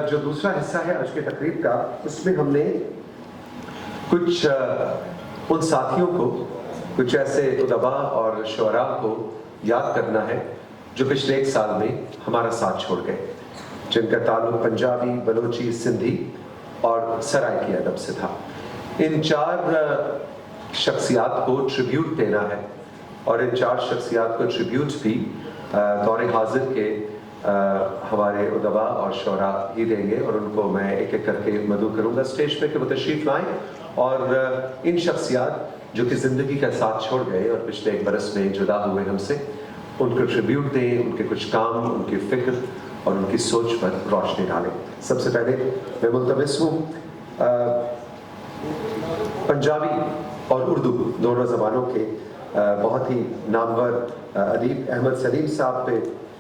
जो दूसरा हिस्सा है आज की तकरीब का, उसमें हमने कुछ उन साथियों को, कुछ ऐसे उदबा और शुअरा को याद करना है जो पिछले 1 साल में हमारा साथ छोड़ गए, जिनका ताल्लुक पंजाबी, बलोची, सिंधी और सराइकी अदब से था। इन 4 शख्सियात को ट्रिब्यूट देना है और इन 4 शख्सियात को ट्रिब्यूट भी दौरे हाजिर के हमारे उदबा और शुअरा ही देंगे और उनको मैं एक एक करके मदऊ करूँगा स्टेज पे कि वो तशरीफ़ लाएँ और इन शख्सियात जो कि ज़िंदगी का साथ छोड़ गए और पिछले 1 बरस में जुदा हुए हमसे, उनको ट्रिब्यूट दें, उनके कुछ काम, उनकी फ़िक्र और उनकी सोच पर रोशनी डालें। सबसे पहले मैं मुल्तमिस हूँ पंजाबी और उर्दू दोनों ज़बानों के बहुत ही नामवर अदीब अहमद सलीम साहब पे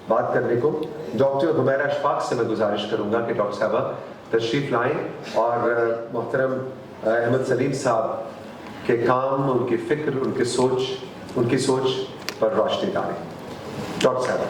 बात करने को। डॉक्टर हुमैरा अशफाक से मैं गुजारिश करूँगा कि डॉक्टर साहबा तशरीफ़ लाएँ और मोहतरम अहमद सलीम साहब के काम, उनकी फ़िक्र, उनकी सोच पर रोशनी डालें। डॉक्टर साहब।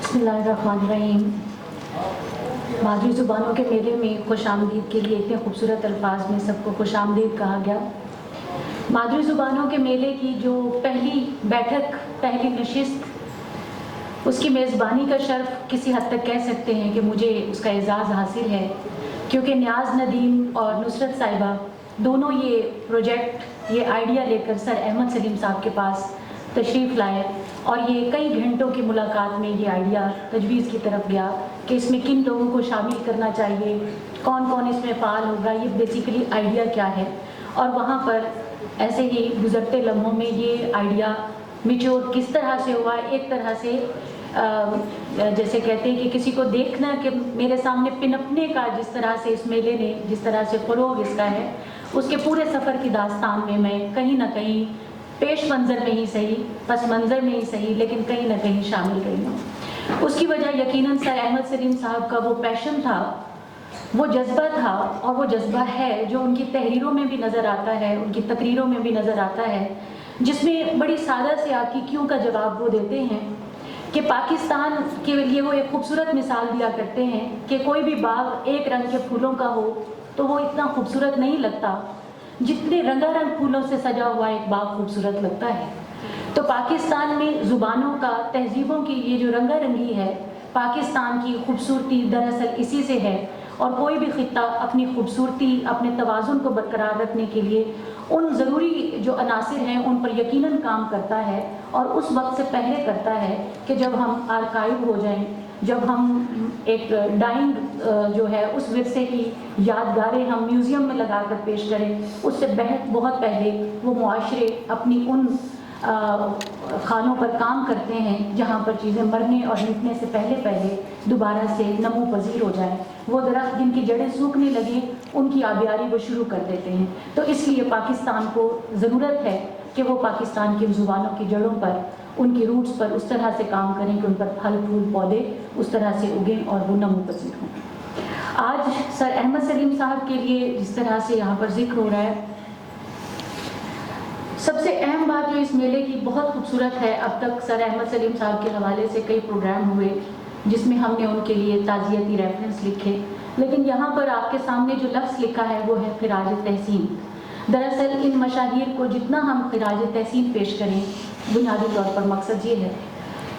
बिस्मिल्लाहिर्रहमानिर्रहीम। मादरी ज़ुबानों के मेले में खुश आमदीद के लिए इतने खूबसूरत अल्फाज में सबको खुश आमदीद कहा गया। मादरी ज़ुबानों के मेले की जो पहली बैठक, पहली नशिस्त, उसकी मेज़बानी का शर्फ किसी हद तक कह सकते हैं कि मुझे उसका एजाज़ हासिल है, क्योंकि नियाज़ नदीम और नुसरत साहिबा दोनों ये प्रोजेक्ट, ये आइडिया लेकर सर अहमद सलीम साहब के पास तशरीफ़ लाए और ये कई घंटों की मुलाकात में ये आइडिया तजवीज़ की तरफ गया कि इसमें किन लोगों को शामिल करना चाहिए, कौन कौन इसमें फ़ाल होगा, ये बेसिकली आइडिया क्या है। और वहाँ पर ऐसे ही गुज़रते लम्हों में ये आइडिया मिचोर किस तरह से हुआ। एक तरह से जैसे कहते हैं कि किसी को देखना कि मेरे सामने पिनपने का जिस तरह से इस मेले ने जिस तरह से फ़रोग़ इसका है, उसके पूरे सफ़र की दास्तान में मैं कहीं ना कहीं पेश मंज़र में ही सही, पस मंज़र में ही सही, लेकिन कहीं ना कहीं शामिल रही हूँ। उसकी वजह यकीनन सर अहमद सलीम साहब का वो पैशन था, वो जज्बा था और वो जज्बा है जो उनकी तहरीरों में भी नज़र आता है, उनकी तकरीरों में भी नज़र आता है, जिसमें बड़ी सादा से आकीकियों का जवाब वो देते हैं कि पाकिस्तान के लिए वो एक खूबसूरत मिसाल दिया करते हैं कि कोई भी बाग एक रंग के फूलों का हो तो वो इतना खूबसूरत नहीं लगता जितने रंगारंग फूलों से सजा हुआ एक बाग खूबसूरत लगता है। तो पाकिस्तान में ज़ुबानों का, तहजीबों की ये जो रंगारंगी है, पाकिस्तान की खूबसूरती दरअसल इसी से है। और कोई भी ख़ित्ता अपनी खूबसूरती, अपने तवाज़ुन को बरकरार रखने के लिए उन ज़रूरी जो अनासिर हैं उन पर यकीनन काम करता है और उस वक्त से पहले करता है कि जब हम आर्काइव हो जाएं, जब हम एक डाइंग जो है उस विरसे की यादगारें हम म्यूज़ियम में लगा कर पेश करें, उससे बहुत पहले वो मुआशरे अपनी उन खानों पर काम करते हैं जहाँ पर चीज़ें मरने और मिटने से पहले दोबारा से नमो पजीर हो जाए। वो दरख्त जिनकी जड़ें सूखने लगी उनकी आबियारी वो शुरू कर देते हैं। तो इसलिए पाकिस्तान को ज़रूरत है कि वो पाकिस्तान की ज़ुबानों की जड़ों पर, उनकी रूट्स पर उस तरह से काम करें कि उन पर फल फूल पौधे उस तरह से उगें और वो नमो पजीर हों। आज सर अहमद सलीम साहब के लिए जिस तरह से यहाँ पर जिक्र हो रहा है, सबसे अहम बात जो इस मेले की बहुत खूबसूरत है, अब तक सर अहमद सलीम साहब के हवाले से कई प्रोग्राम हुए जिसमें हमने उनके लिए ताज़ियती रेफरेंस लिखे, लेकिन यहाँ पर आपके सामने जो लफ्ज़ लिखा है वो है खिराज तहसीन। दरअसल इन मशाहिर को जितना हम खिराज तहसीन पेश करें, बुनियादी तौर पर मकसद ये है,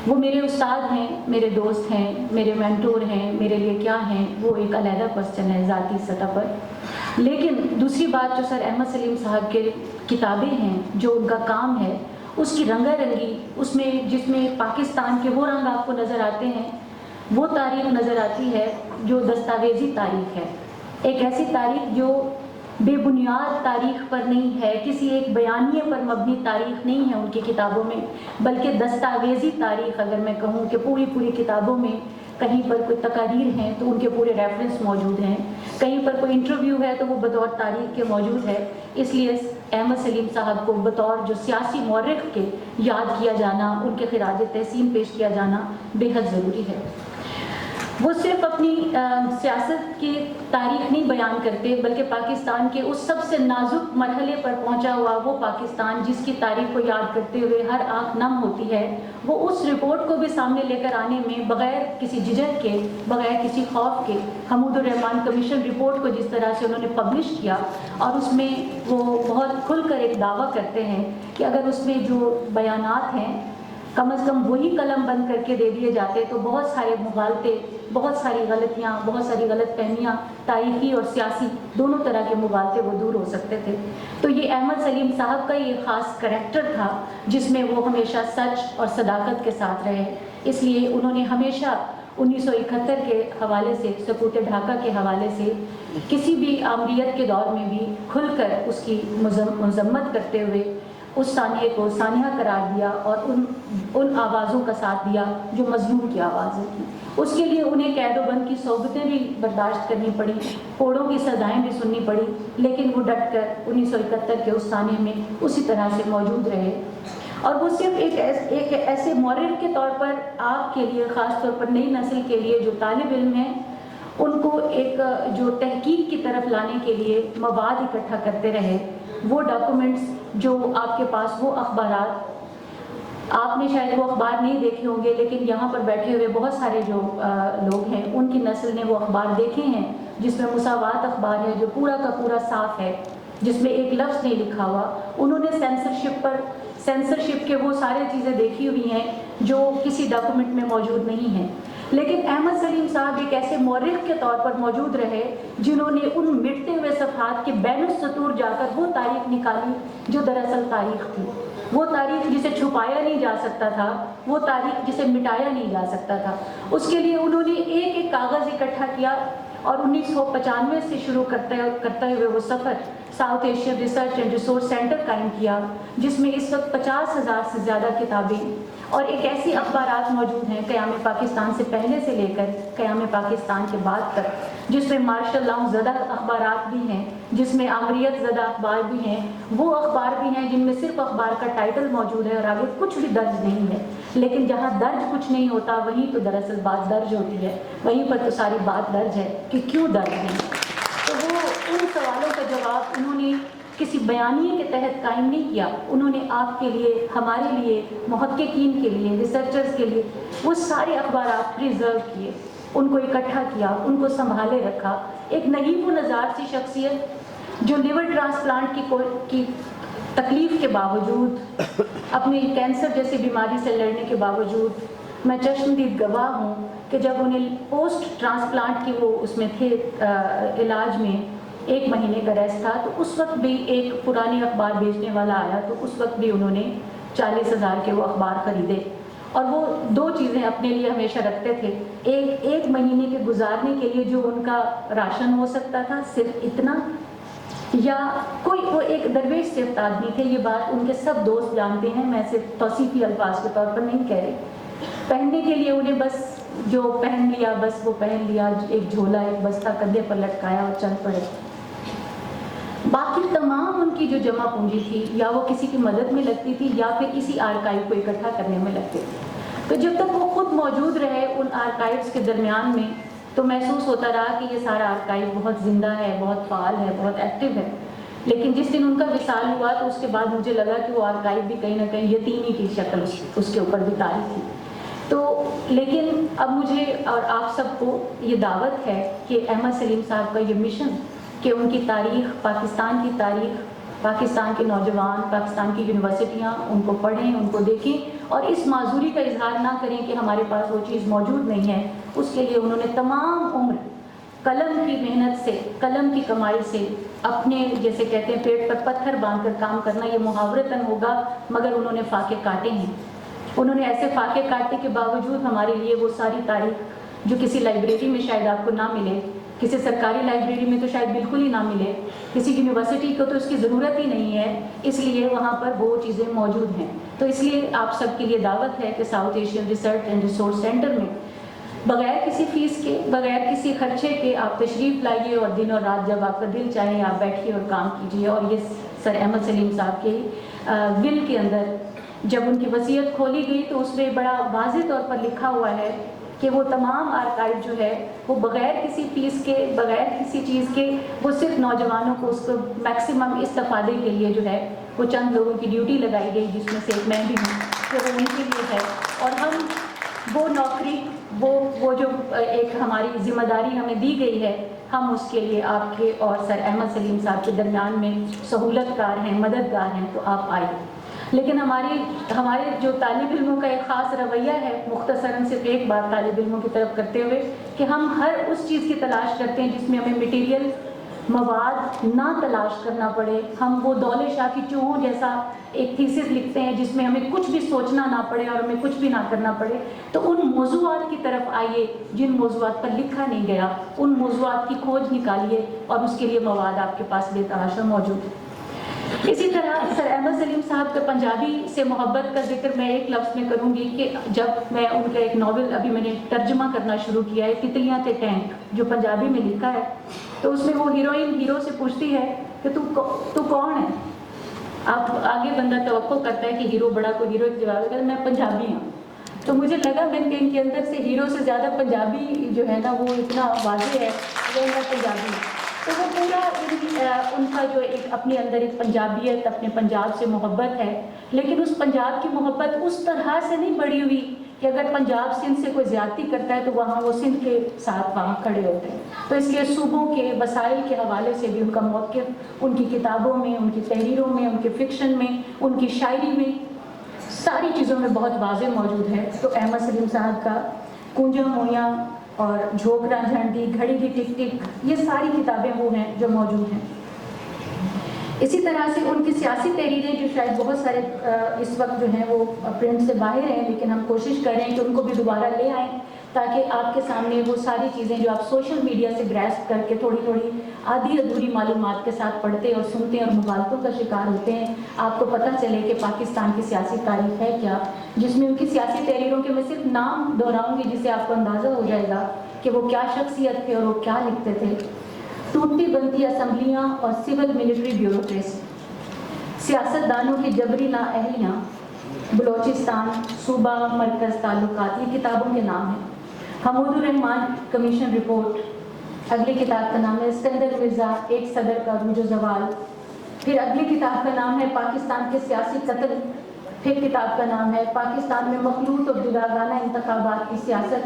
वो मेरे उस्ताद हैं, मेरे दोस्त हैं, मेरे मेंटोर हैं, मेरे लिए क्या हैं वो एक अलहदा क्वेश्चन है ज़ाती सतह पर। लेकिन दूसरी बात जो सर अहमद सलीम साहब के किताबें हैं, जो उनका काम है, उसकी रंगारंगी, उसमें जिसमें पाकिस्तान के वो रंग आपको नज़र आते हैं, वो तारीख़ नज़र आती है जो दस्तावेज़ी तारीख़ है, एक ऐसी तारीख़ जो बेबुनियाद तारीख़ पर नहीं है, किसी एक बयानिए पर मबनी तारीख़ नहीं है उनकी किताबों में, बल्कि दस्तावेज़ी तारीख़। अगर मैं कहूँ कि पूरी किताबों में कहीं पर कोई तकारीर हैं तो उनके पूरे रेफरेंस मौजूद हैं, कहीं पर कोई इंटरव्यू है तो वो बतौर तारीख़ के मौजूद है। इसलिए احمد سلیم صاحب کو بطور جو سیاسی مورخ کے یاد کیا جانا، ان کے خراج تحسین پیش کیا جانا بے حد ضروری ہے۔ وہ صرف اپنی سیاست کی تاریخ نہیں بیان کرتے، بلکہ پاکستان کے اس سب سے نازک مرحلے پر پہنچا ہوا وہ پاکستان جس کی تاریخ کو یاد کرتے ہوئے ہر آنکھ نم ہوتی ہے، وہ اس رپورٹ کو بھی سامنے لے کر آنے میں بغیر کسی جھجک کے، بغیر کسی خوف کے، حمود الرحمن کمیشن رپورٹ کو جس طرح سے انہوں نے پبلش کیا، اور اس میں وہ بہت کھل کر ایک دعویٰ کرتے ہیں کہ اگر اس میں جو بیانات ہیں کم از کم وہی قلم بند کر کے دے دیے جاتے تو بہت سارے مغالطے، بہت ساری غلطیاں، بہت ساری غلط فہمیاں، تاریخی اور سیاسی دونوں طرح کے مغالطے وہ دور ہو سکتے تھے۔ تو یہ احمد سلیم صاحب کا یہ خاص کریکٹر تھا جس میں وہ ہمیشہ سچ اور صداقت کے ساتھ رہے، اس لیے انہوں نے ہمیشہ 1971 کے حوالے سے، سقوط ڈھاکہ کے حوالے سے کسی بھی آمریت کے دور میں بھی کھل کر اس کی مذمت کرتے ہوئے اس سانحے کو سانحہ قرار دیا اور ان آوازوں کا ساتھ دیا جو مظلوم کی آوازیں تھیں۔ اس کے لیے انہیں قید و بند کی صحبتیں بھی برداشت کرنی پڑی، کوڑوں کی سزائیں بھی سننی پڑی، لیکن وہ ڈٹ کر 1971 کے اس سانحے میں اسی طرح سے موجود رہے۔ اور وہ صرف ایک ایسے مورخ کے طور پر آپ کے لیے، خاص طور پر نئی نسل کے لیے جو طالب علم ہیں، ان کو ایک جو تحقیق کی طرف لانے کے لیے مواد اکٹھا کرتے رہے، وہ ڈاکومنٹس جو آپ کے پاس، وہ اخبارات، آپ نے شاید وہ اخبار نہیں دیکھے ہوں گے، لیکن یہاں پر بیٹھے ہوئے بہت سارے جو لوگ ہیں ان کی نسل نے وہ اخبار دیکھے ہیں، جس میں مساوات اخبار ہے جو پورا کا پورا صاف ہے، جس میں ایک لفظ نہیں لکھا ہوا۔ انہوں نے سینسرشپ کے وہ سارے چیزیں دیکھی ہوئی ہیں جو کسی ڈاکومنٹ میں موجود نہیں ہیں۔ لیکن احمد سلیم صاحب ایک ایسے مورخ کے طور پر موجود رہے جنہوں نے ان مٹتے ہوئے صفحات کے بین السطور جا کر وہ تاریخ نکالی جو دراصل تاریخ تھی، وہ تاریخ جسے چھپایا نہیں جا سکتا تھا، وہ تاریخ جسے مٹایا نہیں جا سکتا تھا۔ اس کے لیے انہوں نے ایک ایک کاغذ اکٹھا کیا اور 1995 سے شروع کرتے ہوئے وہ سفر south Asian research and resource centre قائم کیا، جس میں اس وقت 50,000 سے زیادہ کتابیں اور ایک ایسی اخبارات موجود ہیں قیام پاکستان سے پہلے سے لے کر قیام پاکستان کے بعد تک، جس میں مارشل لاء زدہ اخبارات بھی ہیں، جس میں آمریت زدہ اخبار بھی ہیں، وہ اخبار بھی ہیں جن میں صرف اخبار کا ٹائٹل موجود ہے اور آگے کچھ بھی درج نہیں ہے۔ لیکن جہاں درج کچھ نہیں ہوتا وہیں تو دراصل بات درج ہوتی ہے، وہیں پر تو ساری بات درج ہے کہ کیوں درج ہے۔ تو وہ ان سوالوں کا جواب انہوں نے کسی بیانیے کے تحت قائم نہیں کیا، انہوں نے آپ کے لیے، ہمارے لیے، محققین کے لیے، ریسرچرز کے لیے وہ سارے اخبارات پریزرو کیے، ان کو اکٹھا کیا، ان کو سنبھالے رکھا۔ ایک نحیف و نزار سی شخصیت جو لیور ٹرانسپلانٹ کی تکلیف کے باوجود، اپنی کینسر جیسی بیماری سے لڑنے کے باوجود، میں چشمدید گواہ ہوں کہ جب انہیں پوسٹ ٹرانسپلانٹ کی وہ اس میں تھے علاج میں 1 مہینے کا ریسٹ تھا، تو اس وقت بھی ایک پرانی اخبار بیچنے والا آیا تو اس وقت بھی انہوں نے 40,000 کے وہ اخبار خریدے، اور وہ 2 چیزیں اپنے لیے ہمیشہ رکھتے تھے، ایک مہینے کے گزارنے کے لیے جو ان کا راشن ہو سکتا تھا صرف اتنا، یا وہ ایک درویش صفت آدمی تھے، یہ بات ان کے سب دوست جانتے ہیں، میں صرف توصیفی الفاظ کے طور پر نہیں کہہ رہی۔ پہننے کے لیے انہیں بس جو پہن لیا بس وہ پہن لیا، ایک جھولا، ایک بستہ کندھے پر لٹکایا اور چل پڑے۔ باقی تمام ان کی جو جمع پونجی تھی یا وہ کسی کی مدد میں لگتی تھی یا پھر کسی آرکائیو کو اکٹھا کرنے میں لگتے تھے۔ تو جب تک وہ خود موجود رہے ان آرکائیوز کے درمیان میں تو محسوس ہوتا رہا کہ یہ سارا آرکائیو بہت زندہ ہے، بہت فعال ہے، بہت ایکٹیو ہے۔ لیکن جس دن ان کا وصال ہوا تو اس کے بعد مجھے لگا کہ وہ آرکائیو بھی کہیں نہ کہیں یتیمی کی شکل اس کے اوپر بھی طاری تھی۔ تو لیکن اب مجھے اور آپ سب کو یہ دعوت ہے کہ احمد سلیم صاحب کا یہ مشن کہ ان کی تاریخ، پاکستان کی تاریخ، پاکستان کے نوجوان، پاکستان کی یونیورسٹیاں ان کو پڑھیں، ان کو دیکھیں اور اس معذوری کا اظہار نہ کریں کہ ہمارے پاس وہ چیز موجود نہیں ہے۔ اس کے لیے انہوں نے تمام عمر قلم کی محنت سے، قلم کی کمائی سے، اپنے جیسے کہتے ہیں پیٹ پر پتھر باندھ کر کام کرنا، یہ محاورتاً ہوگا مگر انہوں نے فاقے کاٹے ہیں۔ انہوں نے ایسے فاقے کاٹنے کے باوجود ہمارے لیے وہ ساری تاریخ جو کسی لائبریری میں شاید آپ کو نہ ملے، کسی سرکاری لائبریری میں تو شاید بالکل ہی نہ ملے، کسی یونیورسٹی کو تو اس کی ضرورت ہی نہیں ہے، اس لیے وہاں پر وہ چیزیں موجود ہیں۔ تو اس لیے آپ سب کے لیے دعوت ہے کہ south Asian research and resource centre میں بغیر کسی فیس کے، بغیر کسی خرچے کے آپ تشریف لائیے اور دن اور رات جب آپ کا دل چاہے آپ بیٹھیے اور کام کیجیے، اور یہ सर अहमद सलीम साहब के विल के अंदर जब उनकी वसीयत खोली गई तो उसमें बड़ा वाज़ेह तौर पर लिखा हुआ है कि वो तमाम आर्काइव जो है वो बग़ैर किसी फीस के, बग़ैर किसी चीज़ के, वो सिर्फ नौजवानों को उसको मैक्सिमम इस्तेफादे के लिए जो है वो चंद लोगों की ड्यूटी लगाई गई, जिसमें से एक मैं भी हूँ, तो वो उनके लिए है। और हम वो नौकरी, वो जो एक हमारी ज़िम्मेदारी हमें दी गई है, हम उसके लिए आपके और सर अहमद सलीम साहब के दरमियान में सहूलतकार हैं, मददगार हैं, तो आप आए। लेकिन हमारे जो तालिब इल्मों का एक ख़ास रवैया है, मुख्तसरन सिर्फ एक बात तालिब इल्मों की तरफ करते हुए, कि हम हर उस चीज़ की तलाश करते हैं जिसमें हमें मटीरियल मवाद ना तलाश करना पड़े। हम वो दौले शाह की चूहों जैसा एक थीसिस लिखते हैं जिसमें हमें कुछ भी सोचना ना पड़े और हमें कुछ भी ना करना पड़े। तो उन मौज़ूआत की तरफ आइए जिन मौज़ूआत पर लिखा नहीं गया, उन मौज़ूआत की खोज निकालिए और उसके लिए मवाद आपके पास बेतहाशा मौजूद है। इसी तरह सर अहमद सलीम साहब का पंजाबी से मोहब्बत का जिक्र मैं एक लफ्ज़ में करूँगी कि जब मैं उनका एक नावल अभी मैंने तर्जुमा करना शुरू किया है, तितलियाँ ते टैंक, जो पंजाबी में लिखा है, तो उसमें वो हीरोइन हीरो से पूछती है कि तू कौन है। आप आगे बंदा तवक्को करता है कि हीरो बड़ा को हीरो जवाब देगा मैं पंजाबी हूँ। तो मुझे लगा मैंने इनके अंदर से हीरो से ज़्यादा पंजाबी जो है ना वो इतना वाज़ेह है कि मैं पंजाबी हूँ। तो वो पूरा उनका जो एक अपने अंदर एक पंजाबियत, अपने पंजाब से मोहब्बत है, लेकिन उस पंजाब की मोहब्बत उस तरह से नहीं बढ़ी हुई कि अगर पंजाब सिंध से कोई ज़्यादती करता है तो वहाँ वो सिंध के साथ वहाँ खड़े होते हैं। तो इसलिए सूबों के वसाइल के हवाले से भी उनका मौक़िफ़ उनकी किताबों में, उनकी तहरीरों में, उनके फ़िक्शन में, उनकी शायरी में, सारी चीज़ों में बहुत वाज़ेह मौजूद है। तो अहमद सलीम साहब का कूंजा मोया और झोंकरा झंडी, घड़ी की टिक टिक, ये सारी किताबें वो हैं जो मौजूद हैं। इसी तरह से उनकी सियासी तहरीरें जो शायद बहुत सारे इस वक्त जो हैं वो प्रिंट से बाहर हैं, लेकिन हम कोशिश कर रहे हैं कि उनको भी दोबारा ले आएँ ताकि आपके सामने वो सारी चीज़ें जो आप सोशल मीडिया से ग्रैस्प करके थोड़ी थोड़ी आधी अधूरी मालूमात के साथ पढ़ते और सुनते और मुगालतों का शिकार होते हैं, आपको पता चले कि पाकिस्तान की सियासी तारीख है क्या, जिसमें उनकी सियासी तहरीरों के मैं सिर्फ नाम दोहराऊंगी जिससे आपको अंदाज़ा हो जाएगा कि वो क्या शख्सियत थे और वो क्या लिखते थे। टूटती बनती असम्बलियाँ और सिविल मिलिट्री ब्यूरोक्रेसी, सियासतदानों की जबरी नाअहलियाँ, बलोचिस्तान, सूबा मरकज़ ताल्लुकात, ये किताबों के नाम हैं। हमूदुर रहमान कमीशन रिपोर्ट, अगली किताब का नाम है सिकंदर मिर्ज़ा एक सदर का अरूज ज़वाल, फिर अगली किताब का नाम है पाकिस्तान के सियासी कत्ल, फिर किताब का नाम है पाकिस्तान में मखलूत और जुदागाना इंतखाबात की सियासत,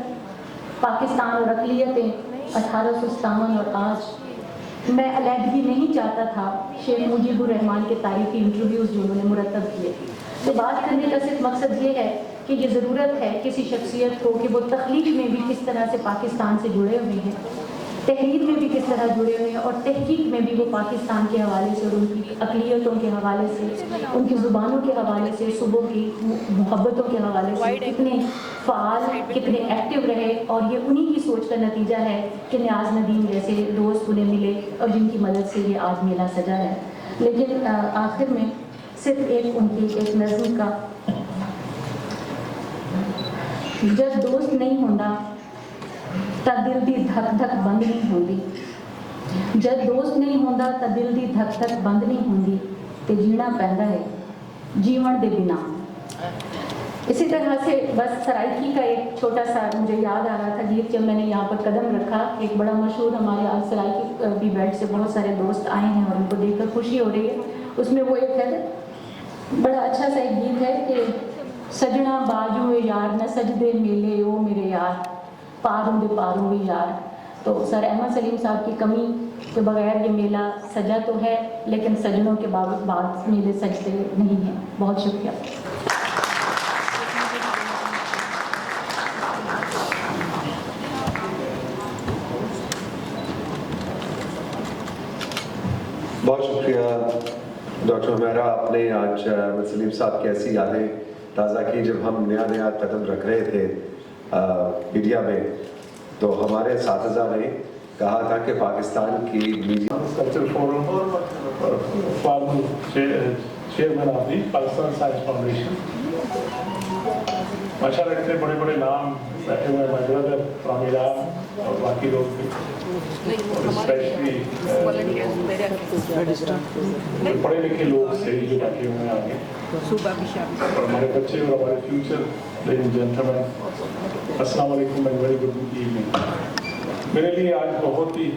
पाकिस्तान और अक़लियतें 1857 और आज। मैं अलहदगी नहीं चाहता था, शेख मुजीबुर रहमान के तारीख़ी इंटरव्यूज़ जो उन्होंने मुरतब किए। तो बात करने का सिर्फ मकसद ये है कि ये ज़रूरत है किसी शख्सियत को कि वो तख्लीक में भी किस तरह से पाकिस्तान से जुड़े हुए हैं, तहरीर में भी किस तरह जुड़े हुए हैं और तहकीक में भी वो पाकिस्तान के हवाले से और उनकी अक़लियतों के हवाले से, उनकी ज़ुबानों के हवाले से, सूबों की मोहब्बतों के हवाले से कितने फ़ाल, कितने एक्टिव रहे। और ये उन्हीं की सोच का नतीजा है कि नियाज़ नदीम जैसे दोस्त उन्हें मिले और जिनकी मदद से ये आज मेला सजा है। लेकिन आखिर में सिर्फ एक उनकी एक नज़्म का, जब दोस्त नहीं होंदा ਤਾਂ ਦਿਲ ਦੀ ਧਕ ਧਕ ਬੰਦ नहीं ਹੁੰਦੀ, जब दोस्त नहीं होंदा ਤਾਂ दिल ਦੀ धक धक बंद नहीं ਹੁੰਦੀ ਤੇ जीना पैंदा है जीवन के बिना। इसी तरह से बस सराइकी का एक छोटा सा मुझे याद आ रहा था गीत, जब मैंने यहाँ पर कदम रखा, एक बड़ा मशहूर हमारे आज सराइकी भी बेल्ट से बहुत सारे दोस्त आए हैं और उनको देखकर खुशी हो रही है। उसमें वो एक है, बड़ा अच्छा सा एक गीत है कि सजना बाजू यार न सजदे मेले ओ मेरे यार पारों दे पारों भी यार। तो सर अहमद सलीम साहब की कमी के बगैर ये मेला सजा तो है, लेकिन सजनों के बाद मेले सजते नहीं हैं। बहुत शुक्रिया। बहुत शुक्रिया डॉक्टर हुमैरा, आपने आज अहमद सलीम साहब की ऐसी यादें ताज़ा की। जब हम नया कदम रख रहे थे मीडिया में, तो हमारे असातिज़ा ने कहा था कि पाकिस्तान की media cultural forum chairman of the Pakistan science foundation, माशाल्लाह इतने बड़े बड़े नाम बैठे हुए हैं, माय ब्रदर फ्रॉम ईरान, और बाकी लोग भी, और स्पेशली पढ़े लिखे लोग से जो बैठे हुए हैं आगे, और हमारे बच्चे और हमारे फ्यूचर, लेडीज जेंटलमैन, अस्सलाम वालेकुम एंड वेरी गुड इवनिंग। मेरे लिए आज बहुत ही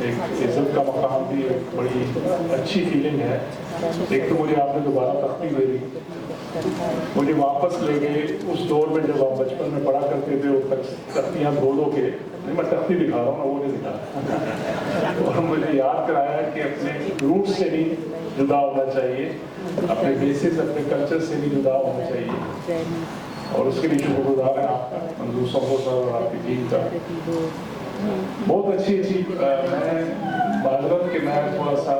एक इज्जत का मकाम भी, एक बड़ी अच्छी फीलिंग है। एक तो मुझे आपने दोबारा तख्ती दे दी, मुझे वापस ले गए उस दौर में जब आप बचपन में पढ़ा करते थे, वो तख्तियाँ धो के, नहीं मैं तख्ती दिखा रहा हूँ ना, वो नहीं दिखा और मुझे याद कराया कि अपने रूट से भी जुदा होना चाहिए, अपने बेसिस, अपने कल्चर से भी जुदा होना चाहिए, और उसके लिए शुक्रगुजार है आपका, मंजूर साहब और आपकी टीम का। बहुत अच्छी मैं माजरत के मैं थोड़ा सा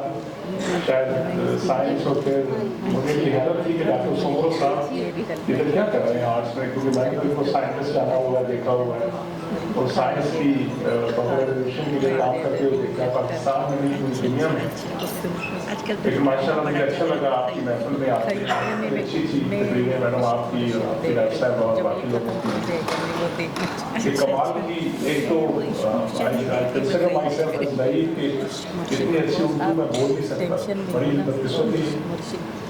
शायद साइंस और फिर मुझे की हैरत थी कि डॉक्टर सोमरो साहब इधर क्या कर रहे हैं आर्ट्स में, क्योंकि मैंने तो इनको साइंटिस्ट जाना हुआ देखा हुआ है और साइंस की पॉपुलराइजेशन के लिए काम करते हुए देखा पाकिस्तान में नहीं पूरी दुनिया में। लेकिन माशाल्लाह मुझे अच्छा लगा आपकी महफिल में आपकी अच्छी तकरीरें मैडम आपकी और आपकी डॉक्टर साहब और बाकी लोगों की कमाल की। एक तो consider my self as naive कि इतनी अच्छी उर्दू में बोल नहीं सकता, बड़ी बदकिस्मती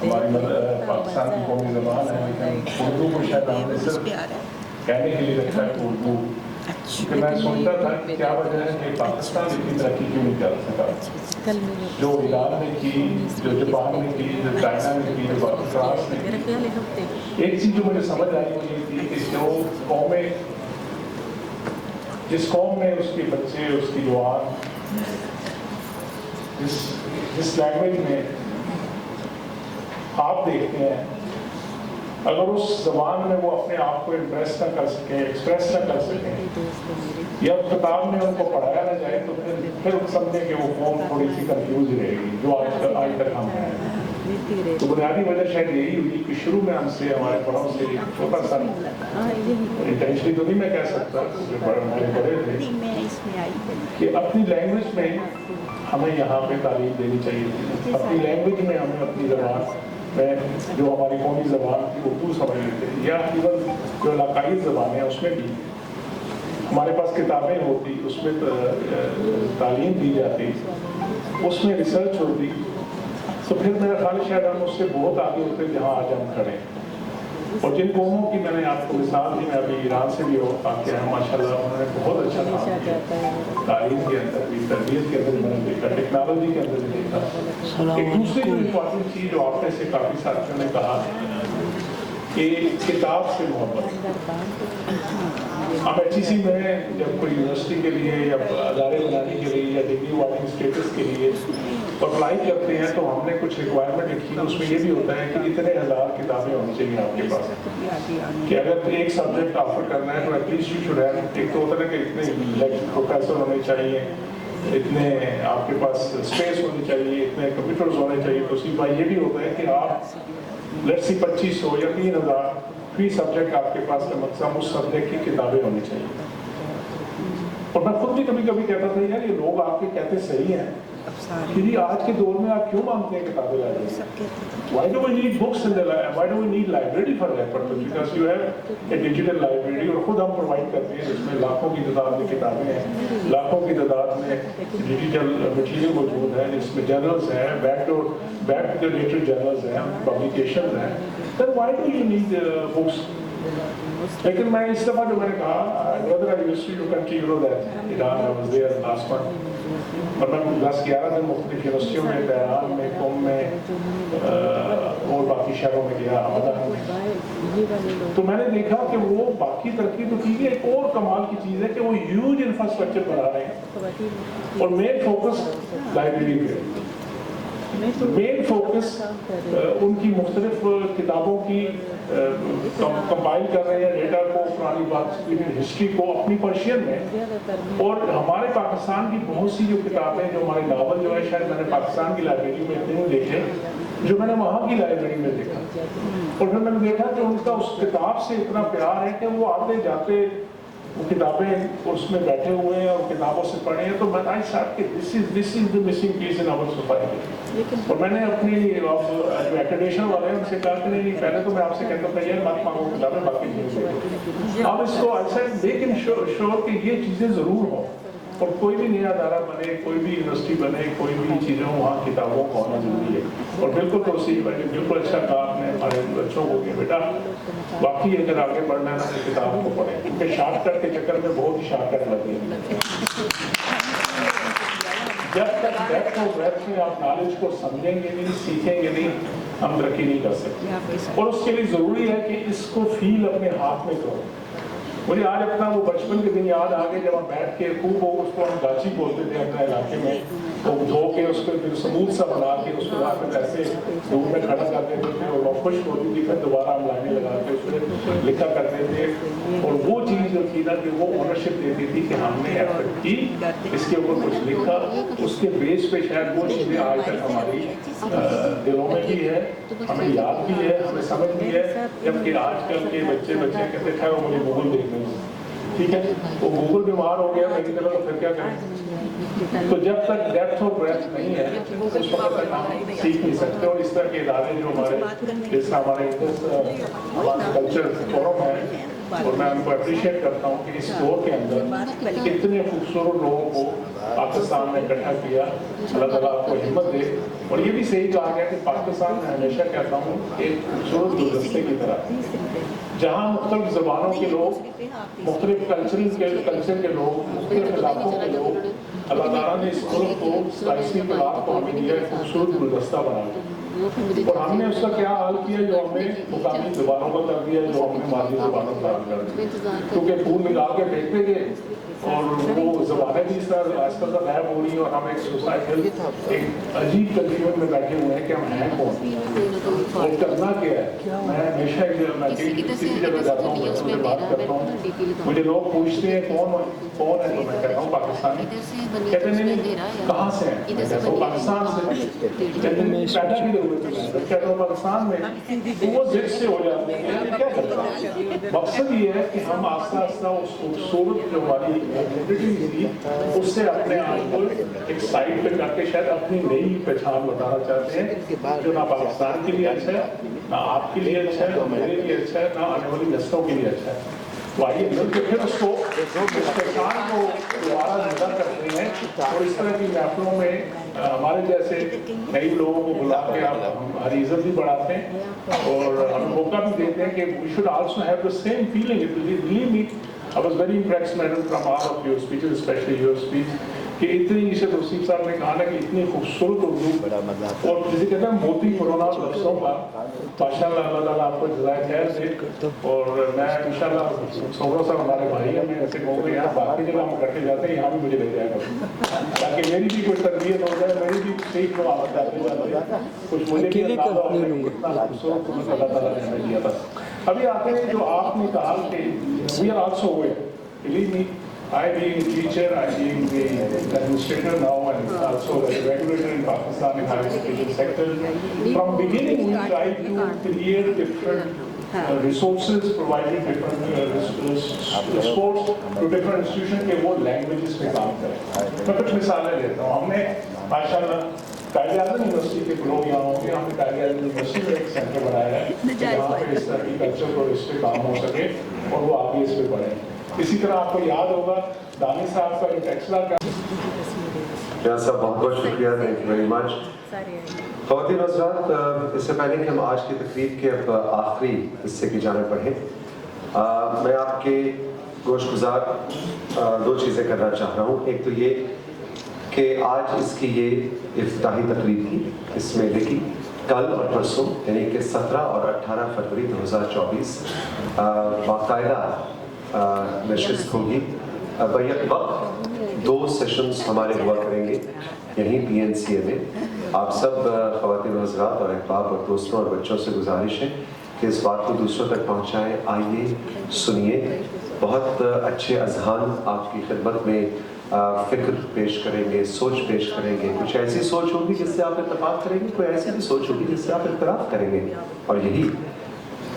हमारी पाकिस्तान की कौमी ज़बान है, लेकिन उर्दू को शायद हमने सिर्फ कहने के लिए रखा है उर्दू। कि मैं सोचता था कि क्या वजह है कि पाकिस्तान इतनी तरक्की क्यों नहीं कर सका, जो ईरान ने की, जो जापान ने की, जो चाइना ने की, जो फ्रांस ने की। एक चीज़ जो मुझे समझ आई वो ये थी कि जो कौमें, जिस कौम में उसके बच्चे, उसकी जवान, जिस लैंग्वेज में आप देखते हैं, अगर उस जबान में वो अपने आप को इम्प्रेस ना कर सके, एक्सप्रेस ना कर सके, या किताब में उनको पढ़ाया ना जाए, तो फिर समझे कि वो कौम थोड़ी सी कंफ्यूज रहेगी, जो आज तक हम हैं। तो बुनियादी वजह शायद यही हुई कि शुरू में हमसे, हमारे बड़ों से छोटा सा, इंटेंशनली तो नहीं मैं कह सकता, हमारे बड़े थे कि अपनी लैंग्वेज में हमें यहाँ पे तालीम देनी चाहिए थी, अपनी लैंग्वेज में हमें अपनी ज़बान में जो हमारी कौमी ज़बान की उर्दू समझ लेते हैं, या इवन जो इलाकाई ज़बान है उसमें भी हमारे पास किताबें होती, उसमें तालीम दी जाती, उसमें रिसर्च होती, तो फिर मेरा ख्याल शायद हम उससे बहुत आगे होते जहाँ आज हम खड़े हैं। और जिन कौमों की मैंने आपको मिसाल दी, मैं अभी ईरान से भी आके हैं, माशाल्लाह उन्होंने बहुत अच्छा काम किया, तालीम के अंदर भी, तरबियत के अंदर मैंने देखा, टेक्नोलॉजी के अंदर भी देखा। एक दूसरी जो इम्पोर्टेंट चीज़ जो आपने से काफ़ी साथियों ने कहा कि किताब से मोहब्बत। अब HEC में जब कोई यूनिवर्सिटी के लिए या अदारे बनाने के लिए या डिग्री वाली स्टेटस के लिए अप्लाई करते हैं, तो हमने कुछ रिक्वायरमेंट लिखी, उसमें ये भी होता है कि इतने हज़ार किताबें होनी चाहिए आपके पास, कि अगर एक सब्जेक्ट ऑफर करना है तो एटलीस्ट यू शुड हैव, एक तो होता है कि इतने प्रोफेसर होने चाहिए, इतने आपके पास स्पेस होनी चाहिए, इतने कंप्यूटर्स होने चाहिए, तो सिर्फ ये भी होता है कि आप लेट्स सी 2500 या 3000 फी सब्जेक्ट आपके पास कम से कम उस सब्जेक्ट की किताबें होनी चाहिए। और मैं खुद भी कभी कभी कहता था यार ये लोग आपके कहते सही हैं, कि आज के दौर में आप क्यों मांगते हैं किताबें library? Why do we need books in the why do we need library for that purpose? Because you have a digital library, और खुद हम प्रोवाइड करते हैं, जिसमें लाखों की तादाद में किताबें हैं, लाखों की तादाद में डिजिटल मटीरियल मौजूद है, जिसमें जर्नल्स हैं, बैक टू रिलेटेड जर्नल्स हैं, पब्लिकेशन हैं। Then why do you need books? लेकिन मैं इस दफ़ा जो मैंने कहा, whether I used to continue that Iran, I was there last month, और मैं 10-11 दिन मुख्तलिफ यूनिवर्सिटियों में, तेहरान में, कुम में और बाकी शहरों में गया, हमदान में, तो मैंने देखा कि वो बाकी तरक्की तो ठीक है, एक और कमाल की चीज़ है कि वो ह्यूज इंफ्रास्ट्रक्चर बना रहे हैं, और मेन फोकस लाइब्रेरी पे, मेन फोकस उनकी मुख्तलिफ किताबों की कंपाइल कर रहे हैं, डेटा को, पुरानी बात हिस्ट्री को अपनी पर्शियन में। और हमारे पाकिस्तान की बहुत सी जो किताबें, जो हमारे नावल जो है, शायद मैंने पाकिस्तान की लाइब्रेरी में इतने देखे जो मैंने वहाँ की लाइब्रेरी में देखा। और फिर मैंने देखा कि उनका उस किताब से इतना प्यार है कि वो आते जाते वो किताबें उसमें बैठे हुए हैं और किताबों से पढ़े हैं, तो मैं आई साहब कि this is the missing piece in our society. और मैंने अपनी जो एकेडेशन वाले हैं उनसे कहा कि नहीं, पहले तो मैं आपसे कहता था यार मत मांगो किताबें, बाकी नहीं। अब इसको ऐसा लेकिन श्योर कि ये चीज़ें ज़रूर हों, और कोई भी नया अदारा बने, कोई भी यूनिवर्सिटी बने, कोई भी चीज़ें हो, वहाँ किताबों को होना जरूरी है। और बिल्कुल तोसीफ भाई बिल्कुल अच्छा कहा आपने हमारे बच्चों को कि बेटा बाकी अगर आगे बढ़ना है ना तो किताब को पढ़ें, क्योंकि शॉर्टकट के चक्कर में बहुत ही शॉर्टकट लगे हैं। जब तक डेप्थ और ब्रेथ में आप नॉलेज को समझेंगे नहीं, सीखेंगे नहीं, हम तरक्की नहीं कर सकते। और उसके लिए ज़रूरी है कि इसको फील अपने हाथ में करो। मुझे आज अपना वो बचपन के दिन याद आ गए जब हम बैठ के खूब वो उसको हम गाची बोलते थे अपने इलाके में, तो धो के उसको फिर समूह सा बना के उसके बाद में ऐसे धूप में खड़ा करते थे और वो खुश होती थी, फिर दोबारा हम लाने लगा के उसमें लिखा करते थे। और वो चीज़ जो थी ना कि वो ओनरशिप देती थी कि हमने एफर्ट की, इसके ऊपर कुछ लिखा, उसके बेस पे शायद वो चीज़ें आज तक हमारी दिलों में भी है, हमें याद भी है, हमें समझ भी है। जबकि आजकल के बच्चे कहते थे वो मुझे गूगल देखने, ठीक है, वो गूगल बीमार हो गया मेरी तरह, तो फिर क्या करें। तो जब तक डेप्थ और ब्रेथ नहीं है उस वक्त तक हम सीख नहीं सकते। और इस तरह के इदारे जो हमारे जैसा हमारे कल्चर फोरम है, और मैं उनको अप्रिशिएट करता हूँ कि इस दौर के अंदर इतने खूबसूरत लोगों को पाकिस्तान ने इकट्ठा किया। अल्लाह ताला आपको हिम्मत दे। और ये भी सही कहा गया कि पाकिस्तान में हमेशा कहता हूँ एक खूबसूरत गुलदस्ते की तरह, जहाँ मुख्तलिफ ज़बानों के लोग, मुख्तलिफ कल्चर के लोग, मुख्तलिफ इलाकों के लोग, अल्लाह ताला ने इस मुल्क को, स्पाइसी इलाक़ को हमें दिया है खूबसूरत गुलदस्ता बना। और हमने उसका क्या हाल किया, जो हमने मुकामी ज़बानों का कर दिया, जो हमने मादी ज़बानों का कर दिया, क्योंकि फूल मिला के फेंकते गए और वो ज़बानें भी इस तरह आजकल का गायब हो रही है। और हम एक सोसाइटल एक अजीब कंफ्यूजन में बैठे हुए हैं कि हम हैं कौन और करना क्या है। मैं हमेशा किसी जगह जाता हूँ, बच्चों से बात करता हूँ, मुझे लोग पूछते हैं कौन है, तो मैं कहता हूँ पाकिस्तानी। कहते नहीं कहाँ से हैं, मैं कहता हूँ पाकिस्तान से। कहते नहीं पैदा भी हुए थे, मैं कहता हूँ पाकिस्तान में। तो वो जिद से हो जाते हैं, क्या करता है। मकसद ये है कि हम आस्ता आस्ता उस खूबसूरत जो हमारी आइडेंटिटी थी उससे अपने आप को एक साइड पे करके शायद अपनी नई पहचान बताना चाहते हैं, जो ना पाकिस्तान के लिए अच्छा है, ना आपके लिए अच्छा है, ना मेरे लिए अच्छा है, ना आने वाली नस्लों के लिए अच्छा है। तो आइए मिलकर फिर उसको पहचान को दोबारा जिंदा करते हैं। और इस तरह की महफिलों में हमारे जैसे कई लोगों को बुला के आप हमारी इज्जत भी बढ़ाते हैं और हमें मौका भी देते हैं कि we should also have the same feeling. Believe me, I was very impressed, madam, from all of your speeches, especially your speech, कि इतनी इसे तौसीफ साहब ने कहा ना कि इतनी खूबसूरत उर्दू और जिसे कहते हैं मोती पुराना लफ्ज़ों का, माशाअल्लाह अल्लाह ताला आपको जज़ाए खैर दे। और मैं इंशाअल्लाह सोबरों साहब हमारे भाई हैं, मैं ऐसे कहूँगा यहाँ बाकी जगह हम इकट्ठे जाते हैं, यहाँ भी मुझे ले जाएगा ताकि मेरी भी कोई तरबियत हो जाए, मेरी भी सीख लो आता है कुछ मुझे भी अल्लाह ताला ने हमें दिया था। अभी आते हैं जो आपने कहा कि we are also aware, believe me, I being a teacher, I being the administrator now and also the regulator in Pakistan in higher education sector. From beginning we tried to create different resources, providing different sports to different institutions के वो languages पे काम करें। मैं कुछ मिसालें देता हूँ। हमने माशाल्लाह कायद-ए-आज़म यूनिवर्सिटी के लोग यहाँ होंगे, हमने कायद-ए-आज़म यूनिवर्सिटी में एक सेंटर बनाया है जहाँ पे इस तरह की कल्चर और इस पे काम हो सके और वो आगे इस पे बढ़े। इसी तरह आपको याद होगा दानी साहब का एक एक्स्ट्रा का साहब बहुत बहुत शुक्रिया, थैंक यू वेरी मच। ख़वातीन और हज़रात, इससे पहले कि हम आज की तकरीब के अब आखिरी हिस्से की जानिब बढ़ें, मैं आपके गोशगुजार दो चीज़ें करना चाह रहा हूँ। एक तो ये कि आज इसकी ये इफ्तिताही तकरीब थी इस मेले की, कल और परसों यानी कि 17 और 18 फरवरी 2024 बाकायदा नशिस्त होगी। बैक वक्त 2 सेशंस हमारे हुआ करेंगे यहीं PNCA में। आप सब ख़वातीन और हज़रात और अहबाब और दोस्तों और बच्चों से गुजारिश है कि इस बात को दूसरों तक पहुँचाएँ। आइए सुनिए, बहुत अच्छे अज़हान आपकी खिदमत में फ़िक्र पेश करेंगे, सोच पेश करेंगे। कुछ ऐसी सोच होगी जिससे आप इत्तेफाक करेंगे, कोई ऐसी भी सोच होगी जिससे आप इख्तिलाफ करेंगे। और यही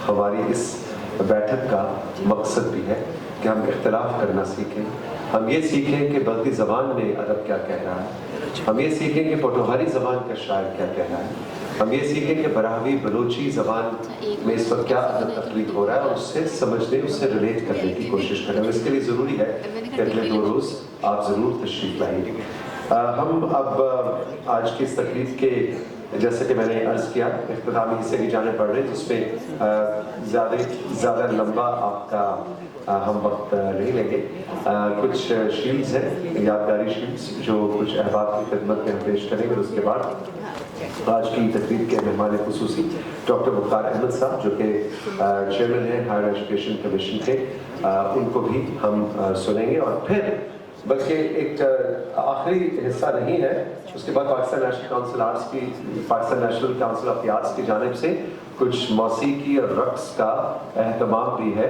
हमारी इस बैठक का मकसद भी है کہ ہم اختلاف کرنا سیکھیں. ہم یہ سیکھیں کہ بلتی زبان میں ادب کیا کہہ رہا ہے. ہم یہ سیکھیں کہ پوٹوہاری زبان کا شاعر کیا کہہ رہا ہے. ہم یہ سیکھیں کہ براہوی بلوچی زبان میں اس وقت کیا ادب تخلیق ہو رہا ہے اور اس سے سمجھنے, اس سے ریلیٹ کرنے کی کوشش کریں. اور اس کے لیے ضروری ہے کہ اگلے 2 روز آپ ضرور تشریف لائیں. ہم اب آج کی اس تقریب کے, جیسے کہ میں نے عرض کیا, اختتامی حصے کی جانب بڑھ رہے ہیں جس میں زیادہ لمبا آپ کا ہم وقت نہیں لیں گے. کچھ شیلڈز ہیں, یادگاری شیلڈز, جو کچھ احباب کی خدمت میں ہم پیش کریں گے. اس کے بعد آج کی تقریب کے مہمان خصوصی ڈاکٹر مختار احمد صاحب, جو کہ چیئرمین ہیں ہائر ایجوکیشن کمیشن کے, ان کو بھی ہم سنیں گے. اور پھر بلکہ ایک آخری حصہ نہیں ہے, اس کے بعد پاکستان نیشنل کاؤنسل آرٹس کی, Pakistan national council of the arts کی جانب سے کچھ موسیقی اور رقص کا اہتمام بھی ہے,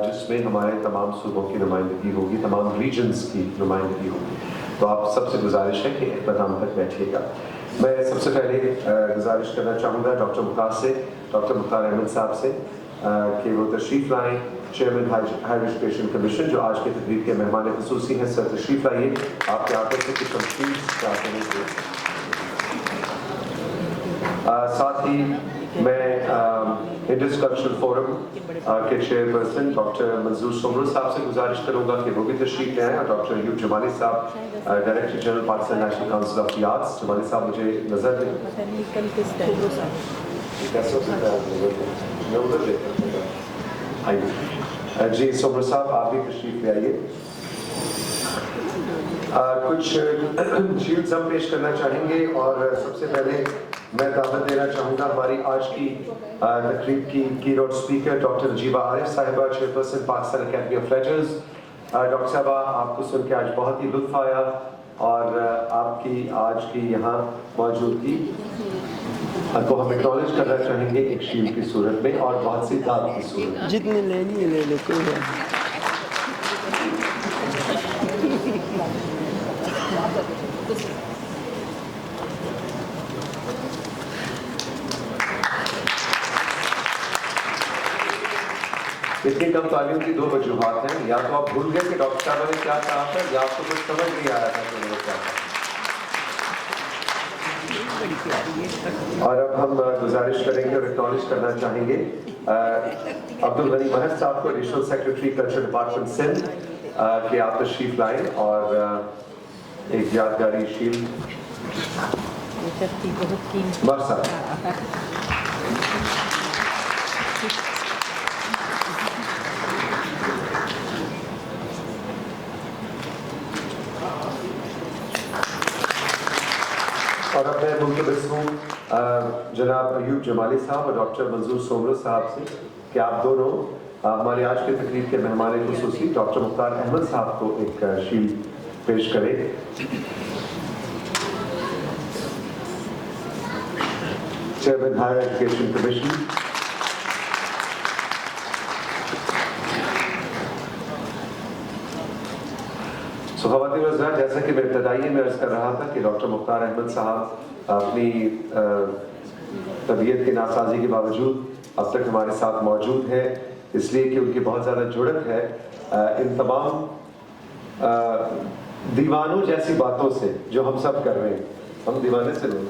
جس میں ہمارے تمام صوبوں کی نمائندگی ہوگی, تمام ریجنز کی نمائندگی ہوگی. تو آپ سب سے گزارش ہے کہ اختتام تک بیٹھیے گا. میں سب سے پہلے گزارش کرنا چاہوں گا ڈاکٹر مختار احمد صاحب سے کہ وہ تشریف لائیں. چیئرمین ہائر ایجوکیشن کمیشن, جو آج کی تقریب کے مہمان خصوصی ہیں. سر تشریف لائیے, آپ کے آتے سے کچھ تمثیل چاہتے ہیں. ساتھ ہی میں انڈس کلچرل فورم کے چیئرپرسن ڈاکٹر منظور سومرو صاحب سے گزارش کروں گا کہ وہ بھی تشریف لائیں. اور ڈاکٹر ایوب جمالی صاحب, director general Pakistan national council of the arts. Jamali صاحب مجھے نظر دیں. جی سومرو صاحب, آپ بھی تشریف لے آئیے. کچھ شیلڈز ہم پیش کرنا چاہیں گے, اور سب سے پہلے میں دعوت دینا چاہوں گا ہماری آج کی تقریب کی کی نوٹ اسپیکر ڈاکٹر نجیبہ عارف صاحبہ, chairperson Pakistan academy of letters. Doctor صاحبہ, آپ کو سن کے آج بہت ہی لطف آیا, اور آپ کی آج کی یہاں موجودگی کو ہم اکنالج کرنا چاہیں گے ایک شیلڈ کی صورت میں اور بہت سی داد کی صورت میں. جتنے لینی ہے لے لے, کوئی بات نہیں. اتنی کم تعلیم کی 2 وجوہات ہیں, یا تو آپ بھول گئے کہ ڈاکٹر صاحبہ نے کیا کہا تھا, یا آپ کو کچھ سمجھ نہیں آ رہا تھا کہ انہوں نے کیا کہا. اور اب ہم گزارش کریں گے اور اکنالج کرنا چاہیں گے عبدالغنی مہر صاحب کو, additional secretary culture department Sindh, کہ آپ تشریف لائیں اور ایک یادگاری شیلڈ. مہر صاحب. اور اب میں ملتمس ہوں جناب ایوب جمالی صاحب اور ڈاکٹر منظور سومرو صاحب سے کہ آپ دونوں ہمارے آج کی تقریب کے مہمان خصوصی ڈاکٹر مختار احمد صاحب کو ایک شیلڈ پیش کریں. Chairman higher education commission. خواتین و حضرات, جیسا کہ میں ابتدائی میں عرض کر رہا تھا کہ ڈاکٹر مختار احمد صاحب اپنی طبیعت کی ناسازی کے باوجود اب تک ہمارے ساتھ موجود ہیں, اس لیے کہ ان کی بہت زیادہ جڑت ہے ان تمام دیوانوں جیسی باتوں سے جو ہم سب کر رہے ہیں. ہم دیوانے سے نہیں.